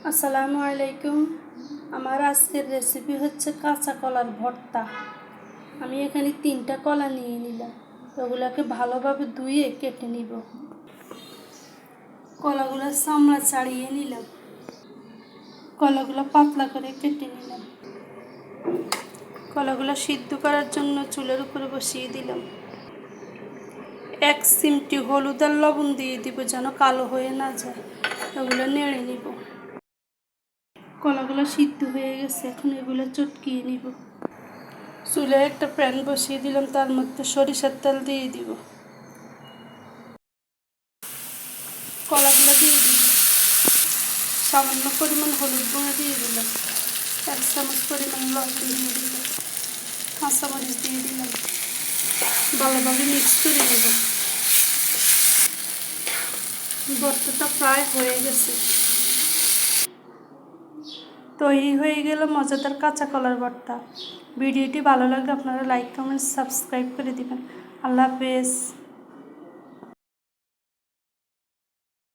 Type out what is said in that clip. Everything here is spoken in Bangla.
আসসালামু আলাইকুম। আমার আজকের রেসিপি হচ্ছে কাঁচা কলার ভর্তা। আমি এখানে 3টা কলা নিয়ে নিলাম, ওগুলোকে ভালোভাবে ধুয়ে কেটে নিব। কলাগুলো চামড়া ছাড়িয়ে নিলাম, কলাগুলো পাতলা করে কেটে নিলাম। কলাগুলো সিদ্ধ করার জন্য চুলের উপরে বসিয়ে দিলাম। 1 চিমটি হলুদ আর লবণ দিয়ে দিব যেন কালো হয়ে না যায়। ওগুলো নেড়ে নিব। কলাগুলো সিদ্ধ হয়ে গেছে, এখন এগুলো চটকিয়ে নিব। চুলে একটা প্যান বসিয়ে দিলাম, তার মধ্যে সরিষার তেল দিয়ে দিব। কলাগুলো দিয়ে দিব। সামান্য পরিমাণ হলুদ গুঁড়ো দিয়ে দিলাম। 1 চামচ পরিমাণ লবণ দিয়ে দিলাম। কাঁচামরিচ দিয়ে দিলাম। ভালোভাবে মিক্স করে নেব। ভর্তাটা প্রায় হয়ে গেছে। তৈরি হয়ে গেল মজাদার কাঁচা কলার ভর্তা। ভিডিওটি ভালো লাগলে আপনারা লাইক, কমেন্ট, সাবস্ক্রাইব করে দিবেন। আল্লাহ হাফেজ।